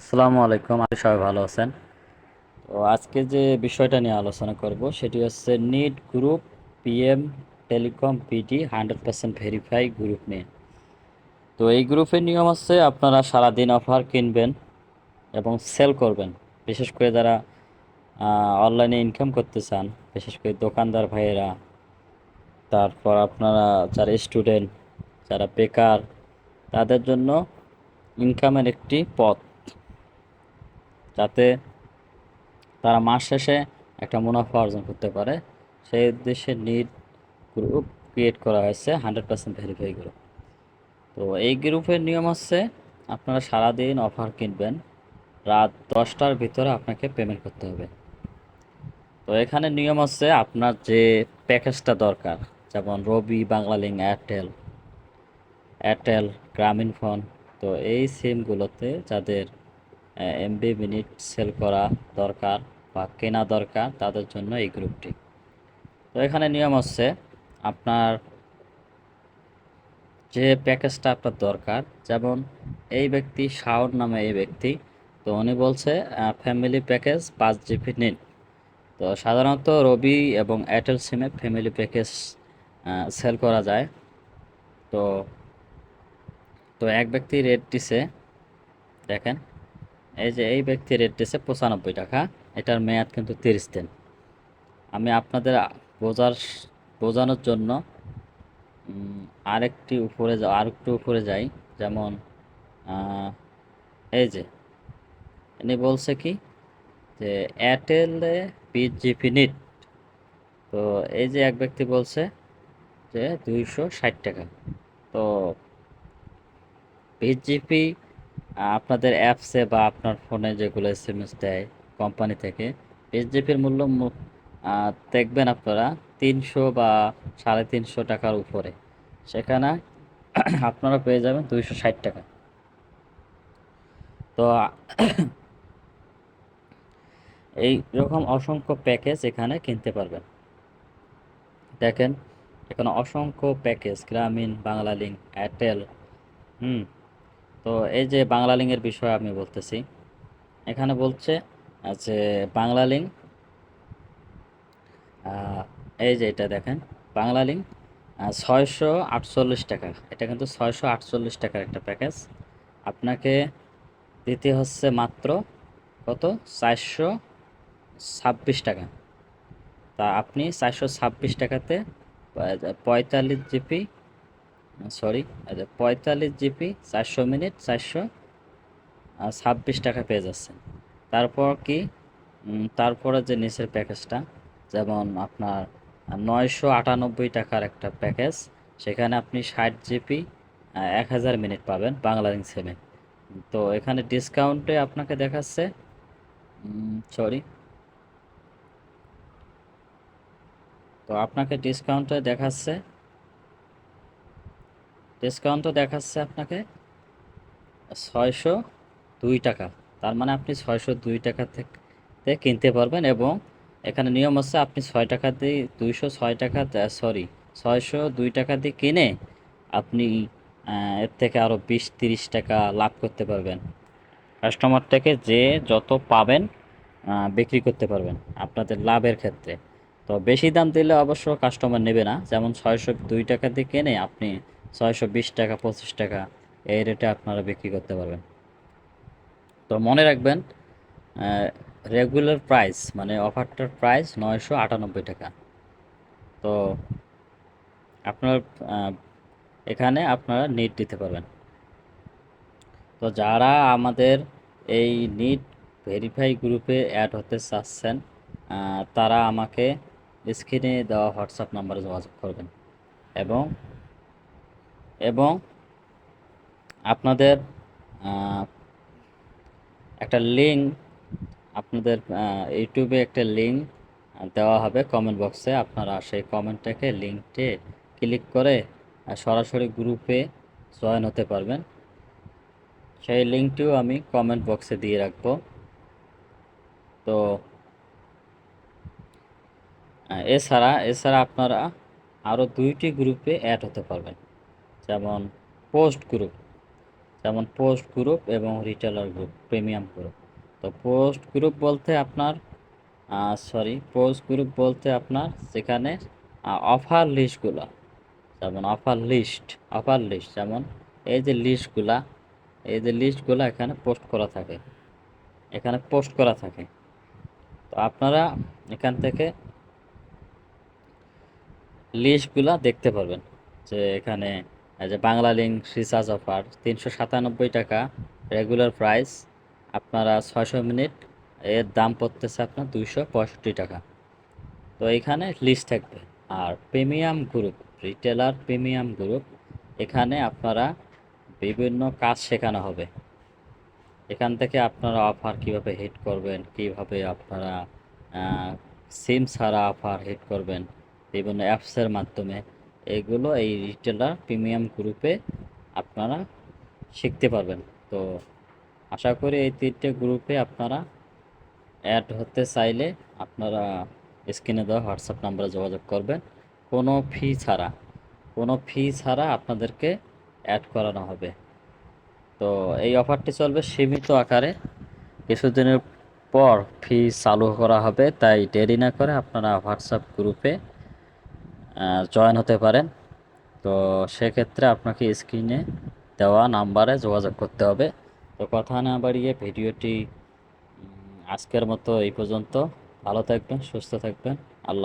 আসসালামু আলাইকুম, আপনি সবাই ভালো আছেন? তো আজকে যে বিষয়টা নিয়ে আলোচনা করব সেটি হচ্ছে NEET group PM telecom PT 100% verify group নিয়ে। তো এই গ্রুপের নিয়ম হচ্ছে আপনারা সারাদিন অফার কিনবেন এবং সেল করবেন। বিশেষ করে যারা অনলাইনে ইনকাম করতে চান, বিশেষ করে দোকানদার ভাইয়েরা, তারপর আপনারা যারা স্টুডেন্ট, যারা বেকার, তাদের জন্য ইনকামের একটি পথ, যাতে তারা মাস শেষে একটা মুনাফা অর্জন করতে পারে। সেই উদ্দেশ্যে নিট গ্রুপ ক্রিয়েট করা হয়েছে, 100% ভেরিফাই গ্রুপ। তো এই গ্রুপের নিয়ম হচ্ছে আপনারা সারাদিন অফার কিনবেন, রাত 10টার ভিতরে আপনাকে পেমেন্ট করতে হবে। তো এখানে নিয়ম হচ্ছে আপনার যে প্যাকেজটা দরকার, যেমন রবি, বাংলালিংক, এয়ারটেল, গ্রামীণফোন। তো এই সিমগুলোতে যাদের এমবি মিনিট সেল করা দরকার বা কেনা দরকার, তাদের জন্য এই গ্রুপটি। তো এখানে নিয়ম হচ্ছে আপনার যে প্যাকেজটা আপনার দরকার, যেমন এই ব্যক্তি শাওন নামে এই ব্যক্তি, তো উনি বলছে ফ্যামিলি প্যাকেজ 5 জিবি নিন। তো সাধারণত রবি এবং এয়ারটেল সিমে ফ্যামিলি প্যাকেজ সেল করা যায়। তো তো এক ব্যক্তি রেট দিছে, দেখেন, এই যে এই ব্যক্তি রেট দিছে 95 টাকা। এটার মেয়াদ কিন্তু 30 দিন। আমি আপনাদের বোঝার বোঝানোর জন্য আরেকটু উপরে যাই। যেমন আহ, এই যে ইনি বলছে কি, যে এয়ারটেলে 20 জিবি নিট। তো এই যে এক ব্যক্তি বলছে যে 260 টাকা। তো 20 জিবি আপনাদের অ্যাপসে বা আপনার ফোনে যেগুলো এসএমএস দেয় কোম্পানি থেকে, 20 জিবির মূল্য দেখবেন আপনারা 300 বা 350 টাকার উপরে। সেখানে আপনারা পেয়ে যাবেন 260 টাকা। তো এই রকম অসংখ্য প্যাকেজ এখানে কিনতে পারবেন। দেখেন, এখানে অসংখ্য প্যাকেজ, গ্রামীণ, বাংলালিংক, এয়ারটেল। হুম। তো এই যে বাংলালিংকের বিষয়ে আমি বলতেছি, এখানে বলছে যে বাংলালিংক, এই যে এটা দেখেন, বাংলালিংক 648 টাকা। এটা কিন্তু 648 টাকার একটা প্যাকেজ। আপনাকে দিতে হচ্ছে মাত্র কত, 426 টাকা। তা আপনি 426 টাকাতে 45 জিবি, সরি, 45 জিবি, 400 মিনিট, 426 টাকা পেয়ে যাচ্ছেন। তারপর কি, তারপরে যে নিচের প্যাকেজটা, যেমন আপনার 998 টাকার একটা প্যাকেজ, সেখানে আপনি 60 জিবি, 1000 মিনিট পাবেন বাংলালিংক সিমে। তো এখানে ডিসকাউন্টে আপনাকে দেখাচ্ছে, সরি, তো আপনাকে ডিসকাউন্টে দেখাচ্ছে আপনাকে 602 টাকা। তার মানে আপনি 602 টাকা থেকে কিনতে পারবেন। এবং এখানে নিয়ম আছে, আপনি 6 টাকা দিয়ে 206 টাকা, সরি, 602 টাকা দিয়ে কিনে আপনি এর থেকে আরও 20-30 টাকা লাভ করতে পারবেন। কাস্টমার থেকে যে যত পাবেন বিক্রি করতে পারবেন আপনাদের লাভের ক্ষেত্রে। তো বেশি দাম দিলে অবশ্য কাস্টমার নেবে না। যেমন 602 টাকা দিয়ে কিনে আপনি 620 টাকা, 25 টাকা এই রেটে আপনারা বিক্রি করতে পারবেন। তো মনে রাখবেন, রেগুলার প্রাইস মানে অফারটার প্রাইস 998 টাকা। তো আপনার আহ, এখানে আপনারা নিট দিতে পারবেন। তো যারা আমাদের এই নিট ভেরিফাই গ্রুপে অ্যাড হতে চাচ্ছেন, তারা আমাকে স্ক্রিনে দেওয়া হোয়াটসঅ্যাপ নাম্বারে যোগাযোগ করবেন। এবং এবং আপনাদের আহ, একটা লিঙ্ক, আপনাদের ইউটিউবে একটা লিঙ্ক দেওয়া হবে কমেন্ট বক্সে। আপনারা সেই কমেন্টটাকে, লিঙ্কটে ক্লিক করে সরাসরি গ্রুপে জয়েন হতে পারবেন। সেই লিঙ্কটিও আমি কমেন্ট বক্সে দিয়ে রাখবো। তো এছাড়া আপনারা আরও 2টি গ্রুপে অ্যাড হতে পারবেন। যেমন পোস্ট গ্রুপ, যেমন পোস্ট গ্রুপ এবং রিটেলার গ্রুপ, প্রিমিয়াম গ্রুপ। তো পোস্ট গ্রুপ বলতে আপনার পোস্ট গ্রুপ বলতে আপনার যেখানে অফার লিস্টগুলো, যেমন অফার লিস্ট যেমন এই যে লিস্টগুলা এখানে পোস্ট করা থাকে। তো আপনারা এখান থেকে লিস্টগুলা দেখতে পারবেন যে এখানে এই যে বাংলা লিঙ্ক রিচার্জ অফার 397 টাকা রেগুলার প্রাইস, আপনারা 600 মিনিট, এর দাম পড়তেছে আপনার 265 টাকা। তো এখানে লিস্ট থাকবে। আর premium group, retailer premium group, এখানে আপনারা বিভিন্ন কাজ শেখানো হবে। এখান থেকে আপনারা অফার কিভাবে হিট করবেন, কিভাবে আপনারা সিম ছাড়া অফার হিট করবেন বিভিন্ন অ্যাপসের মাধ্যমে, এগুলো এই রিটেলার প্রিমিয়াম গ্রুপে আপনারা শিখতে পারবেন। তো আশা করি এই 3টে গ্রুপে আপনারা অ্যাড হতে চাইলে আপনারা স্ক্রিনে দেওয়া হোয়াটসঅ্যাপ নাম্বারে যোগাযোগ করবেন। কোনো ফি ছাড়া কোনো ফি ছাড়া আপনাদেরকে অ্যাড করানো হবে। তো এই অফারটি চলবে সীমিত আকারে, কিছুদিনের পর ফি চালু করা হবে, তাই দেরি না করে আপনারা হোয়াটসঅ্যাপ গ্রুপে জয়েন হতে পারেন। তো সেক্ষেত্রে আপনাকে স্ক্রিনে দেওয়া নাম্বারে যোগাযোগ করতে হবে। তো কথা না বাড়িয়ে ভিডিওটি আজকের মতো এই পর্যন্ত। ভালো থাকবেন, সুস্থ থাকবেন।